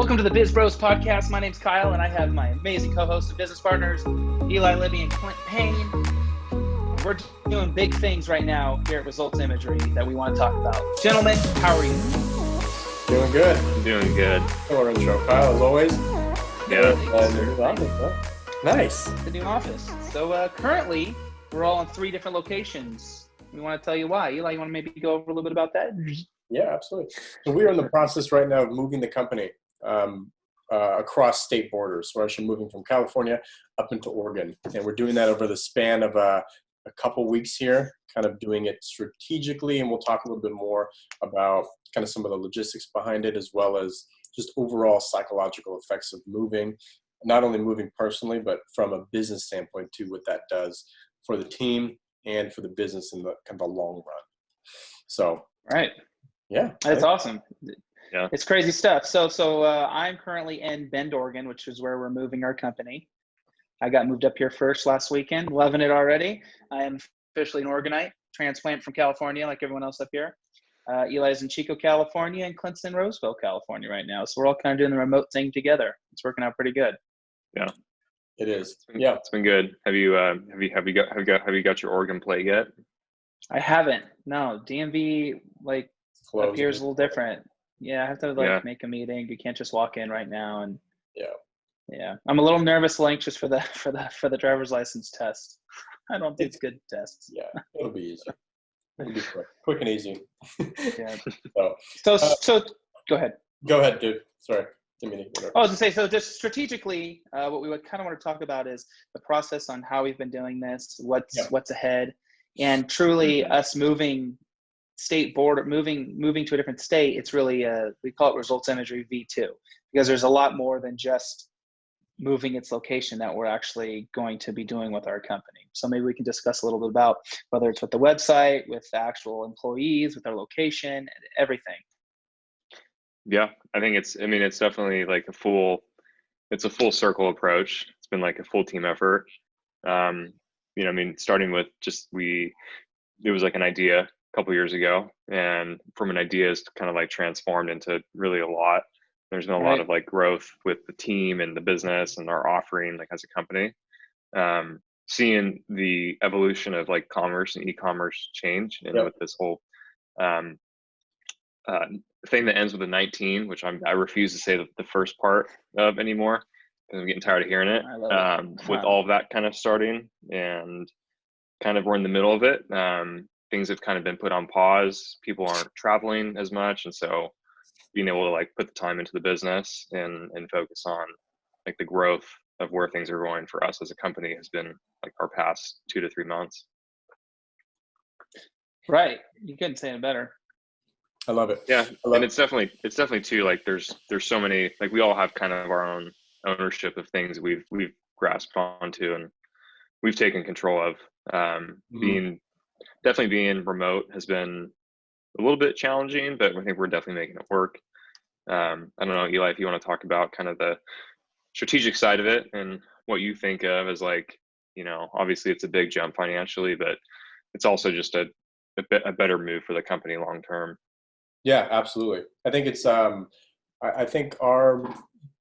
Welcome to the BizBros podcast. My name's Kyle, and I have my amazing co-hosts and business partners, Eli Libby and Clint Payne. We're doing big things right now here at Results Imagery that we want to talk about. Gentlemen, how are you? Doing good. Doing good. Short intro, Kyle, as always. Yeah. Nice. The new office. So currently, we're all in 3 different locations. We want to tell you why. Eli, you want to maybe go over a little bit about that? Yeah, absolutely. So we are in the process right now of moving the company across state borders. We're actually moving from California up into Oregon, and we're doing that over the span of a couple weeks here, kind of doing it strategically, and we'll talk a little bit more about kind of some of the logistics behind it, as well as just overall psychological effects of moving, not only moving personally, but from a business standpoint too, what that does for the team and for the business in the kind of the long run. So, Right. Yeah. That's awesome. Yeah. It's crazy stuff. So I'm currently in Bend, Oregon, which is where we're moving our company. I got moved up here first last weekend. Loving it already. I am officially an Oregonite, transplant from California like everyone else up here. Eli's in Chico, California, and Clint's in Roseville, California right now. So we're all kind of doing the remote thing together. It's working out pretty good. Yeah. It is. It's been good. Have you got your Oregon plate yet? I haven't. No, DMV up here is a little different. Yeah, I have to make a meeting. You can't just walk in right now. And yeah, I'm a little nervous, anxious for the driver's license test. I don't do good tests. Yeah, it'll be easy. It'll be quick and easy. Yeah. So go ahead. Go ahead, dude. Sorry. I was going to say, so just strategically, what we would kind of want to talk about is the process on how we've been doing this, what's ahead, and truly us moving state border, moving to a different state. It's really we call it Results Imagery V2, because there's a lot more than just moving its location that we're actually going to be doing with our company. So maybe we can discuss a little bit about whether it's with the website, with the actual employees, with our location, everything. Yeah, I think it's definitely like a full circle approach. It's been like a full team effort. Starting with it was like an idea a couple years ago, and from an idea is kind of like transformed into really a lot. There's been a lot of like growth with the team and the business and our offering, like as a company. Seeing the evolution of like commerce and e-commerce change, and with this whole thing that ends with a 19, which I refuse to say the first part of anymore, because I'm getting tired of hearing it. With all of that kind of starting, and kind of we're in the middle of it. Things have kind of been put on pause. People aren't traveling as much, and so being able to like put the time into the business and focus on like the growth of where things are going for us as a company has been like our past 2 to 3 months. Right. You couldn't say it better. I love it. Yeah. And it's definitely too, like there's so many, like we all have kind of our own ownership of things we've grasped onto and we've taken control of. Being remote has been a little bit challenging, but I think we're definitely making it work. I don't know, Eli, if you want to talk about kind of the strategic side of it and what you think of as like, obviously it's a big jump financially, but it's also just a better move for the company long term. Yeah, absolutely. I think it's I think our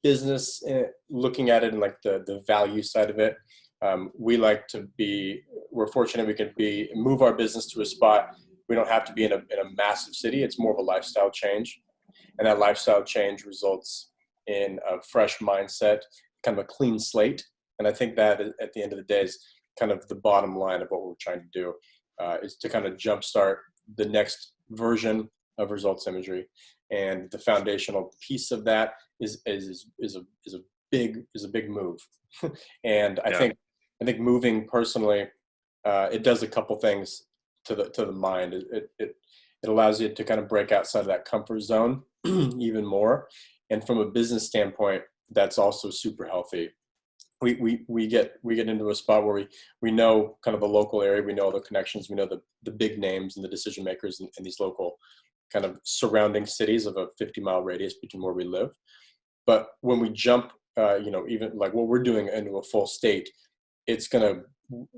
business, looking at it in like the value side of it, we're fortunate we can move our business to a spot. We don't have to be in a massive city. It's more of a lifestyle change. And that lifestyle change results in a fresh mindset, kind of a clean slate. And I think that at the end of the day is kind of the bottom line of what we're trying to do, is to kind of jumpstart the next version of Results Imagery. And the foundational piece of that is a big move. And I think moving personally, it does a couple things to the mind. It allows you to kind of break outside of that comfort zone even more. And from a business standpoint, that's also super healthy. We get into a spot where we know kind of the local area, we know the connections, we know the big names and the decision makers in these local kind of surrounding cities of a 50-mile radius between where we live. But when we jump, even like what we're doing into a full state, it's gonna,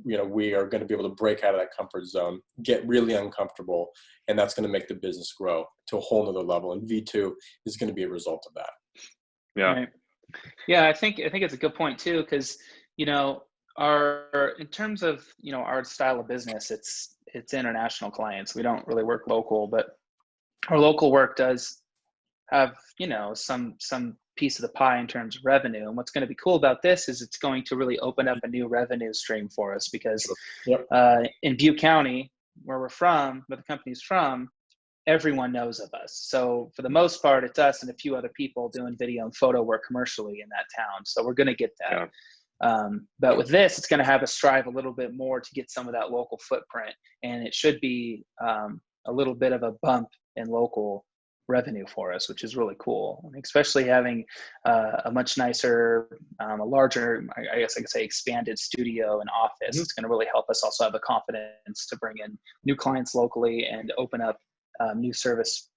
we are going to be able to break out of that comfort zone, get really uncomfortable, and that's going to make the business grow to a whole nother level. And V2 is going to be a result of that. Yeah. Right. Yeah, I think it's a good point too, because in terms of our style of business, it's international clients. We don't really work local, but our local work does have some piece of the pie in terms of revenue. And what's going to be cool about this is it's going to really open up a new revenue stream for us, because Yep. in Butte County, where we're from, where the company's from, everyone knows of us. So for the most part, it's us and a few other people doing video and photo work commercially in that town. So we're going to get that. Yeah. But with this, it's going to have us strive a little bit more to get some of that local footprint. And it should be a little bit of a bump in local revenue for us, which is really cool. And especially having a much nicer, a larger, I guess I could say, expanded studio and office. Mm-hmm. It's going to really help us also have the confidence to bring in new clients locally and open up new services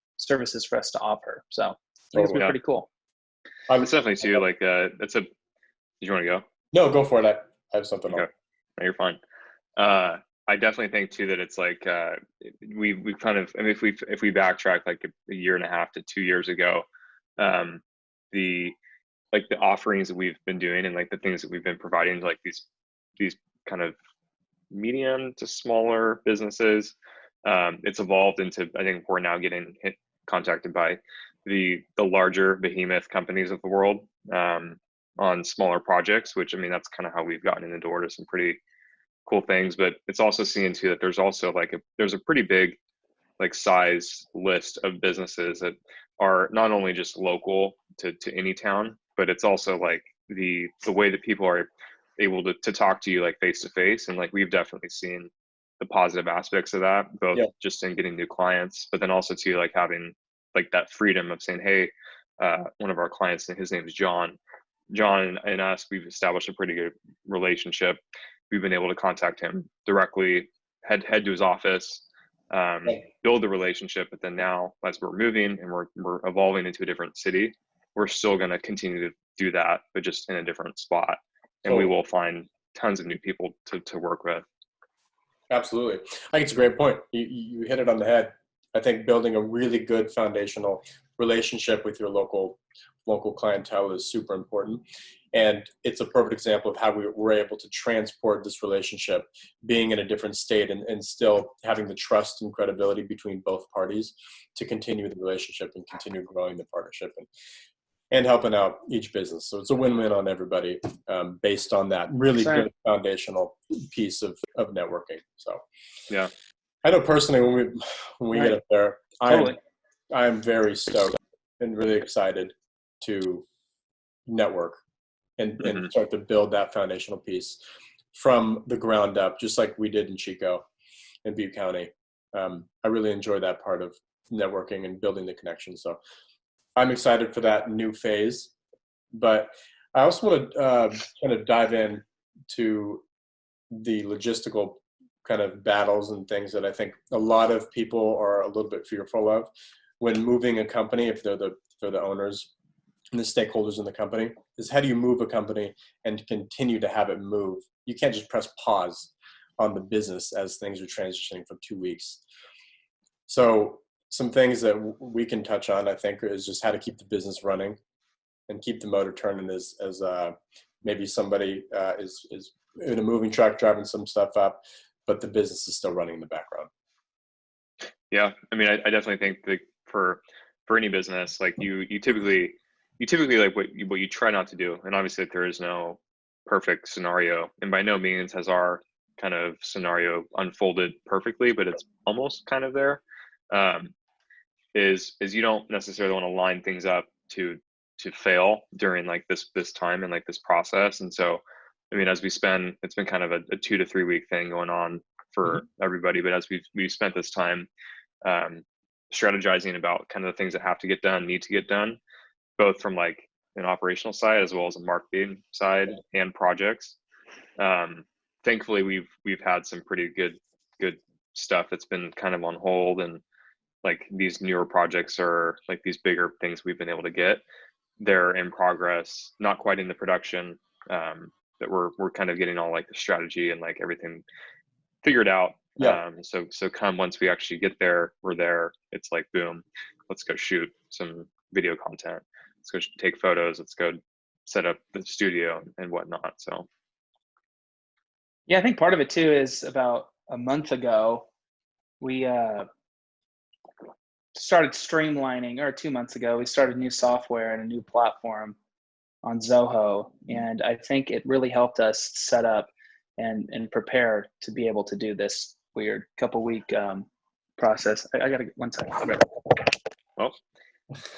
for us to offer. So I think it's been pretty cool. It's definitely too, like, did you want to go? No, go for it. I have something Okay. on. No, you're fine. I definitely think too that it's like we kind of, I mean, if we backtrack like a year and a half to 2 years ago, the offerings that we've been doing and like the things that we've been providing to like these kind of medium to smaller businesses, it's evolved into, I think we're now getting contacted by the larger behemoth companies of the world on smaller projects, which, I mean, that's kind of how we've gotten in the door to some pretty cool things. But it's also seeing too that there's also like there's a pretty big like size list of businesses that are not only just local to any town, but it's also like the way that people are able to talk to you like face to face. And like we've definitely seen the positive aspects of that, both just in getting new clients, but then also too like having like that freedom of saying, hey, one of our clients, and his name is John and us, we've established a pretty good relationship. We've been able to contact him directly, head to his office, build the relationship. But then now, as we're moving and we're evolving into a different city, we're still going to continue to do that, but just in a different spot. And we will find tons of new people to work with. Absolutely. I think it's a great point. You hit it on the head. I think building a really good foundational relationship with your local clientele is super important. And it's a perfect example of how we were able to transport this relationship, being in a different state and still having the trust and credibility between both parties to continue the relationship and continue growing the partnership and helping out each business. So it's a win-win on everybody based on that really good foundational piece of networking. So yeah, I know personally when we get up there, I'm very stoked and really excited to network and start to build that foundational piece from the ground up, just like we did in Chico and Butte County. I really enjoy that part of networking and building the connection. So I'm excited for that new phase, but I also want to kind of dive in to the logistical kind of battles and things that I think a lot of people are a little bit fearful of when moving a company, if they're the owners and the stakeholders in the company, is how do you move a company and continue to have it move? You can't just press pause on the business as things are transitioning for 2 weeks. So some things that we can touch on, I think, is just how to keep the business running and keep the motor turning as maybe somebody is in a moving truck driving some stuff up, but the business is still running in the background. Yeah, I mean, I definitely think that for any business, like you typically like what you try not to do, and obviously there is no perfect scenario, and by no means has our kind of scenario unfolded perfectly, but it's almost kind of there. Is you don't necessarily want to line things up to fail during like this time and like this process. And so, I mean, it's been kind of a 2 to 3 week thing going on for everybody, but as we've spent this time strategizing about kind of the things that have to get done, need to get done, both from like an operational side as well as a marketing side and projects. Thankfully, we've had some pretty good stuff that's been kind of on hold, and like these newer projects are like these bigger things we've been able to get. They're in progress, not quite in the production, that we're kind of getting all like the strategy and like everything figured out. So come once we actually get there, we're there. It's like, boom, let's go shoot some video content. let's go take photos, let's go set up the studio and whatnot. So yeah, I think part of it too is about a month ago we started streamlining, or 2 months ago we started new software and a new platform on Zoho, and I think it really helped us set up and prepare to be able to do this weird couple week process. I gotta get 1 second. Okay.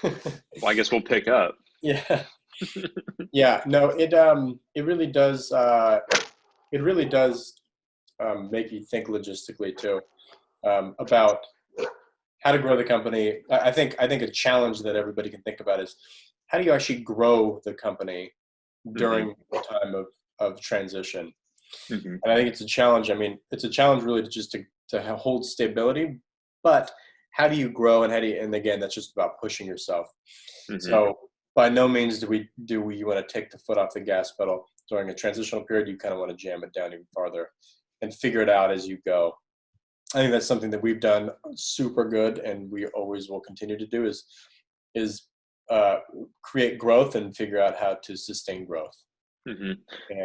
well, I guess we'll pick up. Yeah. Yeah, no, it really does make you think logistically too, about how to grow the company. I think a challenge that everybody can think about is how do you actually grow the company during the time of transition. And I think it's a challenge. I mean, it's a challenge really to hold stability, but how do you grow, and again, that's just about pushing yourself. So by no means do we want to take the foot off the gas pedal during a transitional period. You kind of want to jam it down even farther and figure it out as you go. I think that's something that we've done super good, and we always will continue to do is create growth and figure out how to sustain growth. And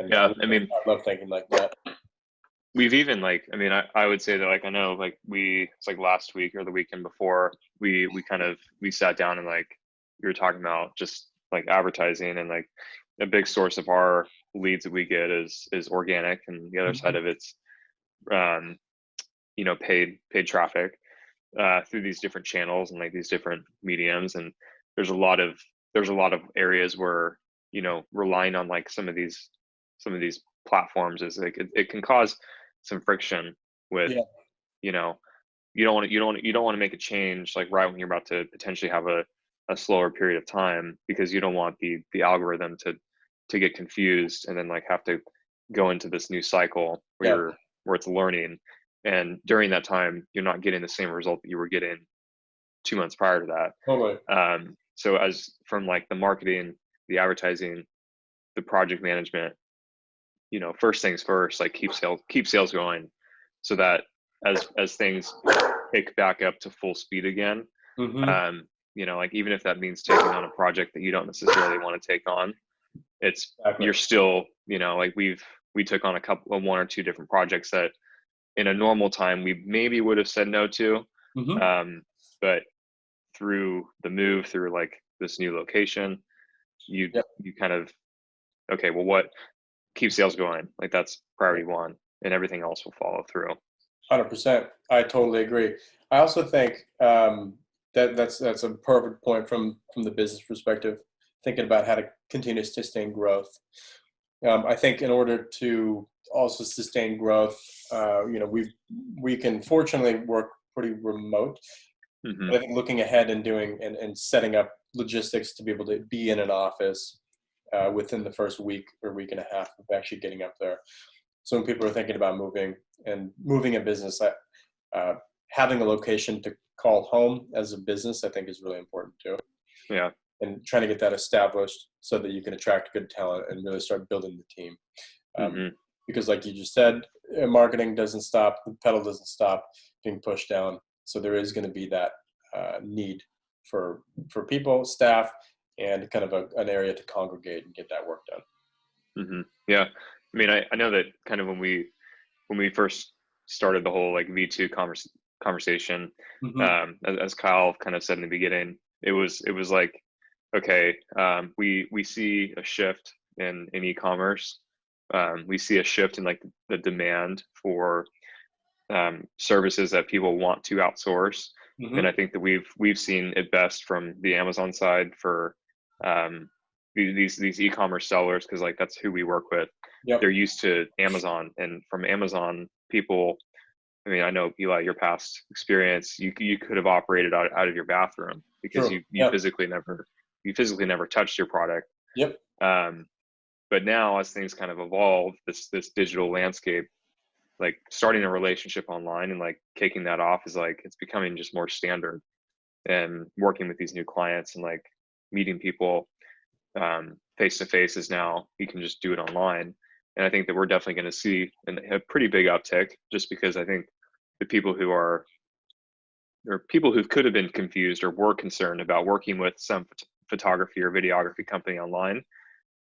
yeah, I mean, I love thinking like that. We've even I would say that I know it's last week or the weekend before we sat down and you were talking about just advertising, and a big source of our leads that we get is organic, and the other side of it's paid traffic through these different channels and these different mediums. And there's a lot of areas where relying on some of these platforms is it can cause some friction with you don't want to make a change right when you're about to potentially have a slower period of time, because you don't want the algorithm to get confused and then have to go into this new cycle where it's learning, and during that time you're not getting the same result that you were getting 2 months prior to that. Totally. So as from the marketing, the advertising, the project management, first things first, keep sales going, so that as things pick back up to full speed again, even if that means taking on a project that you don't necessarily want to take on, you're still, we took on one or two different projects that in a normal time we maybe would have said no to, but through the move through this new location, you kind of, okay, well, what keep sales going? That's priority one, and everything else will follow through. 100%. I totally agree. I also think that's a perfect point from the business perspective, thinking about how to continue to sustain growth. I think in order to also sustain growth, we can fortunately work pretty remote. But I think looking ahead and doing and setting up logistics to be able to be in an office within the first week or week and a half of actually getting up there. So when people are thinking about moving a business, having a location to call home as a business, I think is really important too. Yeah. And trying to get that established so that you can attract good talent and really start building the team. Because like you just said, marketing doesn't stop, the pedal doesn't stop being pushed down. So there is going to be that need for people, staff, and kind of an area to congregate and get that work done. Yeah. I mean, I know that kind of when we first started the whole V2 conversation, as Kyle kind of said in the beginning, it was okay, we see a shift in e-commerce. We see a shift in the demand for services that people want to outsource. And I think that we've seen it best from the Amazon side for these e-commerce sellers, because that's who we work with. They're used to Amazon, and from Amazon people, I mean, I know, Eli, your past experience, you could have operated out of your bathroom because you physically never touched your product. But now, as things kind of evolve, this digital landscape, starting a relationship online and kicking that off is it's becoming just more standard. And working with these new clients and meeting people face to face is now, you can just do it online. And I think that we're definitely going to see a pretty big uptick, just because I think the people who could have been confused or were concerned about working with some photography or videography company online,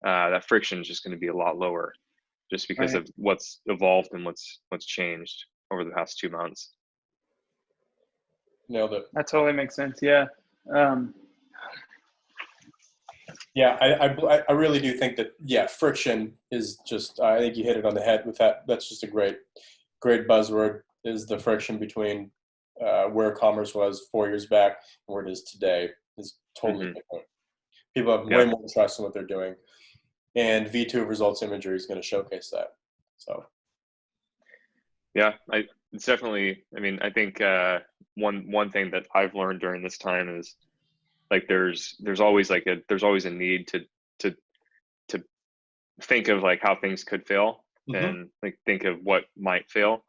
that friction is just going to be a lot lower, just because of what's evolved and what's changed over the past 2 months. Nailed it. That totally makes sense. Yeah. Yeah, I really do think that, friction is just, I think you hit it on the head with that. That's just a great buzzword, is the friction between where commerce was 4 years back and where it is today is totally different. People have way more trust in what they're doing. And V2 Results Imagery is going to showcase that. So. Yeah, it's definitely, I mean, I think one thing that I've learned during this time is, like, there's always a need to think of like how things could fail, and like think of what might fail,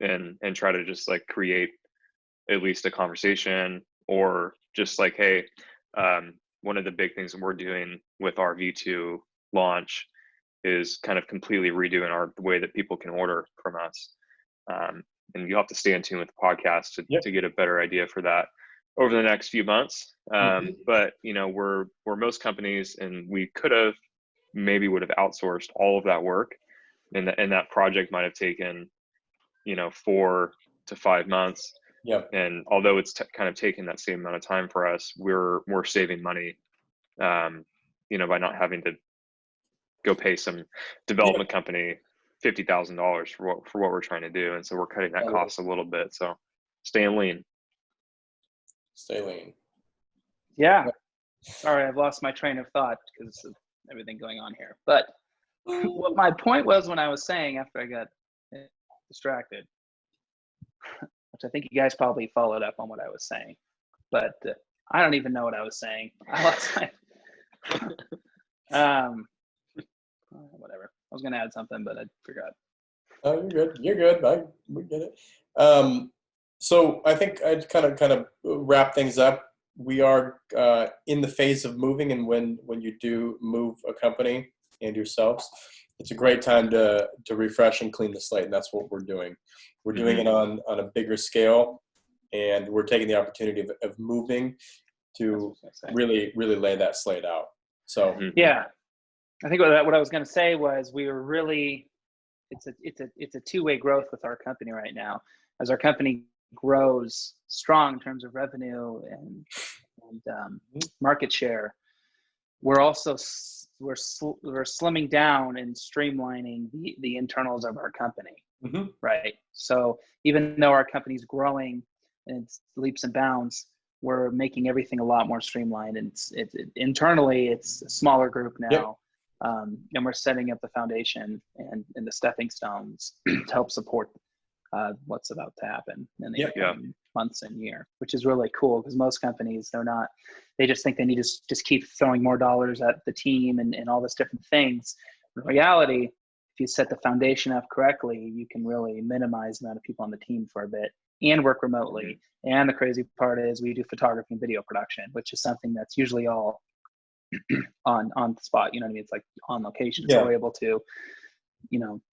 and try to just like create at least a conversation, or just like, hey, one of the big things that we're doing with our V2 launch is kind of completely redoing the way that people can order from us. And you'll have to stay in tune with the podcast to get a better idea for that over the next few months. But you know, we're most companies, and we would have outsourced all of that work, and that project might have taken, 4 to 5 months. Yep. And although it's kind of taking that same amount of time for us, we're saving money, by not having to go pay some development company $50,000 for what we're trying to do. And so we're cutting that cost a little bit. So staying lean. Stay lean. Yeah. Sorry, I've lost my train of thought because of everything going on here. But what my point was when I was saying, after I got distracted, which I think you guys probably followed up on what I was saying, but I don't even know what I was saying. I lost my whatever. I was going to add something, but I forgot. Oh, you're good. You're good. We get it. So I think I'd kind of wrap things up. We are in the phase of moving, and when you do move a company and yourselves, it's a great time to refresh and clean the slate, and that's what we're doing. We're doing it on a bigger scale, and we're taking the opportunity of moving to really lay that slate out. So yeah, I think what I was going to say was we were really, it's a two-way growth with our company right now. As our company grows strong in terms of revenue and market share, we're also we're slimming down and streamlining the internals of our company, right? So even though our company's growing and it's leaps and bounds, we're making everything a lot more streamlined, and it's internally it's a smaller group now. And we're setting up the foundation and the stepping stones to help support what's about to happen in the coming months and year, which is really cool, because most companies, they just think they need to just keep throwing more dollars at the team and all this different things. In reality, if you set the foundation up correctly, you can really minimize the amount of people on the team for a bit and work remotely. And the crazy part is we do photography and video production, which is something that's usually all on the spot, you know what I mean? It's like on location. So we're able to,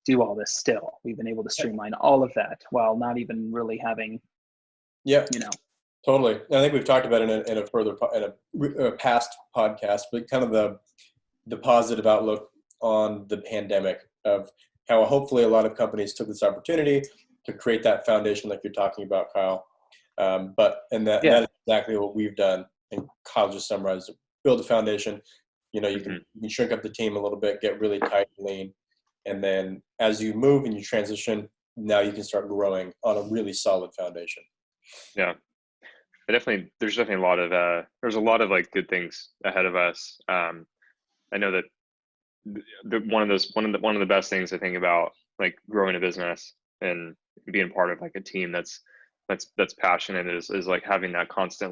do all this still. We've been able to streamline all of that while not even really having, Totally. I think we've talked about it in a past podcast, but kind of the positive outlook on the pandemic, of how hopefully a lot of companies took this opportunity to create that foundation like you're talking about, Kyle. That is exactly what we've done. And Kyle just summarized it. Build a foundation. You can shrink up the team a little bit, get really tight and lean. And then as you move and you transition, now you can start growing on a really solid foundation. Yeah. There's definitely a lot of like good things ahead of us. I know that one of the best things I think about like growing a business and being part of like a team that's passionate is like having that constant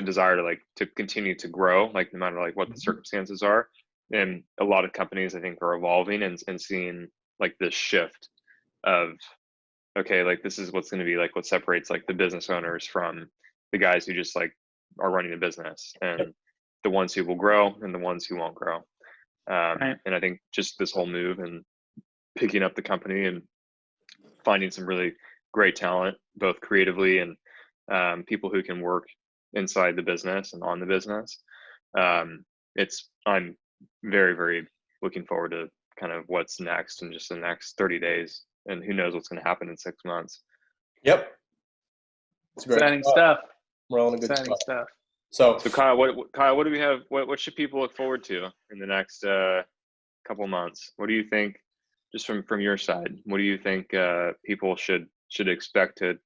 desire to continue to grow, like no matter like what the circumstances are. And a lot of companies I think are evolving and seeing like this shift of, okay, like this is what's going to be like what separates like the business owners from the guys who just like are running the business, and the ones who will grow and the ones who won't grow. And I think just this whole move and picking up the company and finding some really great talent, both creatively and people who can work inside the business and on the business. I'm very, very looking forward to kind of what's next in just the next 30 days, and who knows what's going to happen in 6 months. Yep. It's exciting stuff. We're all in a good exciting spot. stuff. So Kyle, what do we have? What should people look forward to in the next couple months? What do you think, just from your side? What do you think people should expect to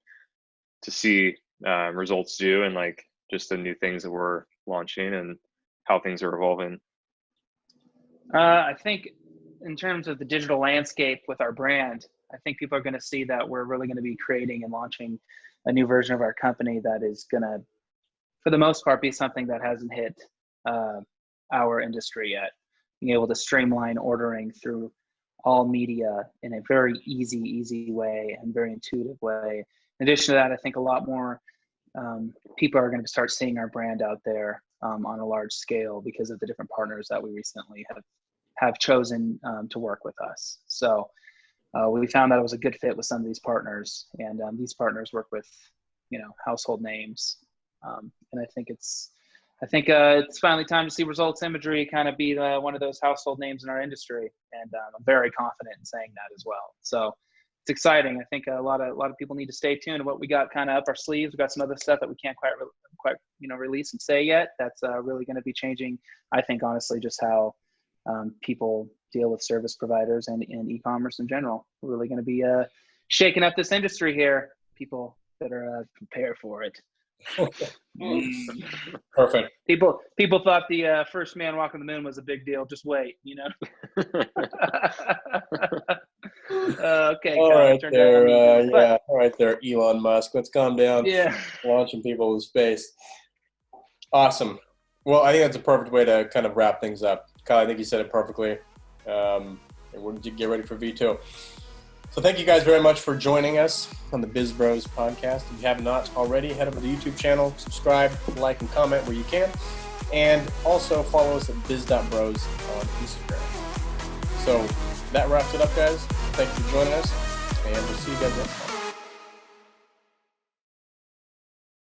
see Results do, and like just the new things that we're launching and how things are evolving? I think in terms of the digital landscape with our brand, I think people are going to see that we're really going to be creating and launching a new version of our company that is going to, for the most part, be something that hasn't hit our industry yet. Being able to streamline ordering through all media in a very easy way and very intuitive way. In addition to that, I think a lot more people are going to start seeing our brand out there on a large scale because of the different partners that we recently have chosen to work with us. So we found that it was a good fit with some of these partners, and these partners work with, household names. And I think it's finally time to see Results Imagery kind of be one of those household names in our industry, and I'm very confident in saying that as well. So it's exciting. I think a lot of people need to stay tuned to what we got kind of up our sleeves. We've got some other stuff that we can't quite release and say yet. That's really going to be changing, I think, honestly, just how people deal with service providers and e-commerce in general. We're really going to be shaking up this industry here. People better prepare for it. Perfect. People thought the first man walking the moon was a big deal. Just wait, Okay. All right there, all right there, Elon Musk. Let's calm down. Yeah. Launching people in space. Awesome. Well, I think that's a perfect way to kind of wrap things up. Kyle, I think you said it perfectly. And we'll get ready for V2. So thank you guys very much for joining us on the BizBros podcast. If you have not already, head over to the YouTube channel, subscribe, like, and comment where you can. And also follow us at biz.bros on Instagram. So that wraps it up, guys. Thank you for joining us, and we'll see you guys next time.